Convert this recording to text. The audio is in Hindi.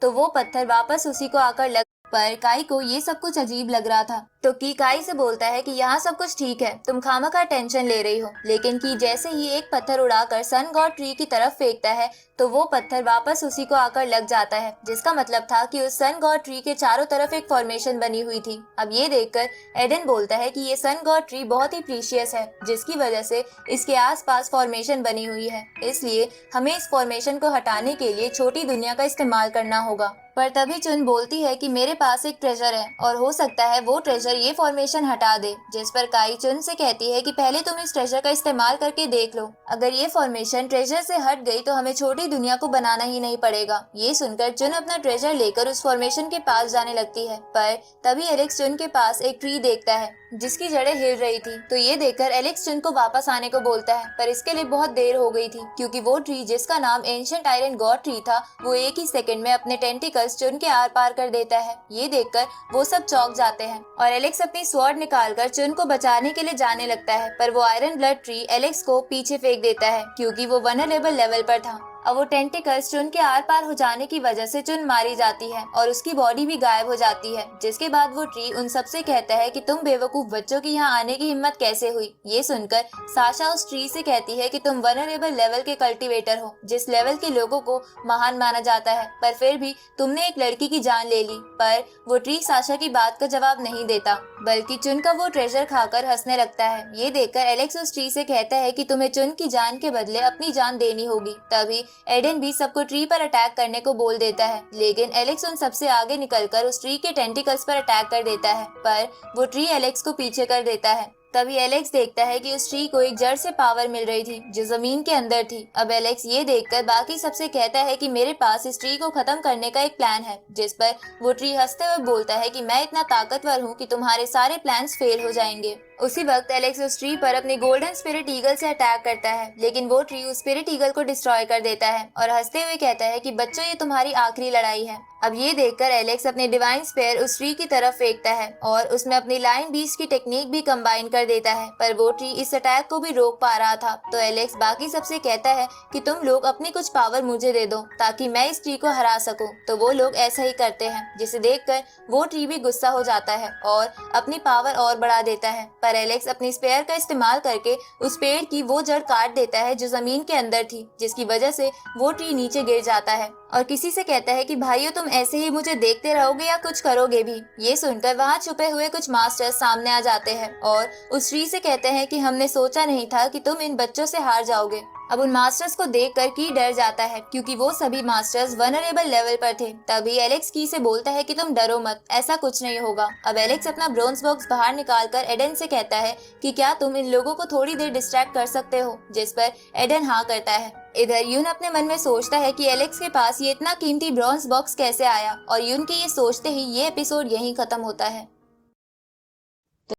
तो वो पत्थर वापस उसी को आकर लग पर काई को ये सब कुछ अजीब लग रहा था। तो की काई से बोलता है कि यहाँ सब कुछ ठीक है, तुम खामखा टेंशन ले रही हो। लेकिन की जैसे ही एक पत्थर उड़ाकर सन गॉड ट्री की तरफ फेंकता है तो वो पत्थर वापस उसी को आकर लग जाता है, जिसका मतलब था कि उस सन गॉड ट्री के चारों तरफ एक फॉर्मेशन बनी हुई थी। अब ये देखकर एडन बोलता है कि ये सन गॉड ट्री बहुत ही प्रीशियस है, जिसकी वजह से इसके आसपास फॉर्मेशन बनी हुई है, इसलिए हमें इस फॉर्मेशन को हटाने के लिए छोटी दुनिया का इस्तेमाल करना होगा। पर तभी चुन बोलती है कि मेरे पास एक ट्रेजर है और हो सकता है वो ट्रेजर ये फॉर्मेशन हटा दे, जिस पर काई चुन से कहती है कि पहले तुम इस ट्रेजर का इस्तेमाल करके देख लो, अगर ये फॉर्मेशन ट्रेजर से हट गई तो हमें छोटी दुनिया को बनाना ही नहीं पड़ेगा। ये सुनकर चुन अपना ट्रेजर लेकर उस फॉर्मेशन के पास जाने लगती है, पर तभी एलेक्स चुन के पास एक ट्री देखता है जिसकी जड़ें हिल रही थी। तो ये देखकर एलेक्स चुन को वापस आने को बोलता है, पर इसके लिए बहुत देर हो गई थी, क्योंकि वो ट्री जिसका नाम एंशिएंट आयरन गॉड ट्री था वो एक ही सेकंड में अपने टेंटिकल्स चुन के आर पार कर देता है। ये देखकर वो सब चौंक जाते हैं और एलेक्स अपनी स्वॉर्ड निकालकर चुन को बचाने के लिए जाने लगता है, पर वो आयरन ब्लड ट्री एलेक्स को पीछे फेंक देता है, क्योंकि वो वल्नरेबल लेवल पर था। अब वो टेंटिकल्स चुन के आर पार हो जाने की वजह से चुन मारी जाती है और उसकी बॉडी भी गायब हो जाती है, जिसके बाद वो ट्री उन सबसे कहता है कि तुम बेवकूफ बच्चों की यहाँ आने की हिम्मत कैसे हुई। ये सुनकर साशा उस ट्री से कहती है कि तुम वल्नरेबल लेवल के कल्टीवेटर हो, जिस लेवल के लोगों को महान माना जाता है, पर फिर भी तुमने एक लड़की की जान ले ली। पर वो ट्री साशा की बात का जवाब नहीं देता, बल्कि चुन का वो ट्रेजर खाकर हंसने लगता है। ये देखकर एलेक्स उस ट्री से कहता है कि तुम्हें चुन की जान के बदले अपनी जान देनी होगी। तभी एडन भी सबको ट्री पर अटैक करने को बोल देता है, लेकिन एलेक्स उन सबसे आगे निकलकर उस ट्री के टेंटिकल्स पर अटैक कर देता है, पर वो ट्री एलेक्स को पीछे कर देता है। तभी एलेक्स देखता है कि उस ट्री को एक जड़ से पावर मिल रही थी जो जमीन के अंदर थी। अब एलेक्स ये देखकर बाकी सबसे कहता है कि मेरे पास इस ट्री को खत्म करने का एक प्लान है, जिस पर वो ट्री हंसते हुए बोलता है कि मैं इतना ताकतवर हूँ कि तुम्हारे सारे प्लान्स फेल हो जाएंगे। उसी वक्त एलेक्स उस ट्री पर अपने गोल्डन स्पिरिट ईगल से अटैक करता है, लेकिन वो ट्री उस स्पिरिट ईगल को डिस्ट्रॉय कर देता है और हंसते हुए कहता है कि बच्चों ये तुम्हारी आखिरी लड़ाई है। अब ये देखकर एलेक्स अपने डिवाइन स्पेयर उस ट्री की तरफ फेंकता है और उसमें अपनी लाइन बीस्ट की टेक्निक भी कंबाइन कर देता है, पर वो ट्री इस अटैक को भी रोक पा रहा था। तो एलेक्स बाकी सबसे कहता है कि तुम लोग अपनी कुछ पावर मुझे दे दो ताकि मैं इस ट्री को हरा सकूं। तो वो लोग ऐसा ही करते हैं, जिसे देखकर वो ट्री भी गुस्सा हो जाता है और अपनी पावर और बढ़ा देता है, पर एलेक्स अपनी स्पेयर का इस्तेमाल करके उस पेड़ की वो जड़ काट देता है जो जमीन के अंदर थी, जिसकी वजह से वो ट्री नीचे गिर जाता है और किसी से कहता है कि भाइयों तुम ऐसे ही मुझे देखते रहोगे या कुछ करोगे भी। ये सुनकर वहाँ छुपे हुए कुछ मास्टर्स सामने आ जाते हैं और उस ट्री से कहते हैं कि हमने सोचा नहीं था कि तुम इन बच्चों से हार जाओगे। अब उन मास्टर्स को देखकर की डर जाता है, क्योंकि वो सभी मास्टर्स वल्नरेबल लेवल पर थे। तभी एलेक्स की से बोलता है कि तुम डरो मत, ऐसा कुछ नहीं होगा। अब एलेक्स अपना ब्रोंज बॉक्स बाहर निकालकर एडन से कहता है कि क्या तुम इन लोगों को थोड़ी देर डिस्ट्रैक्ट कर सकते हो, जिस पर एडन हाँ करता है। इधर यून अपने मन में सोचता है कि एलेक्स के पास ये इतना कीमती ब्रॉन्ज बॉक्स कैसे आया, और यून के ये सोचते ही ये एपिसोड यहीं खत्म होता है।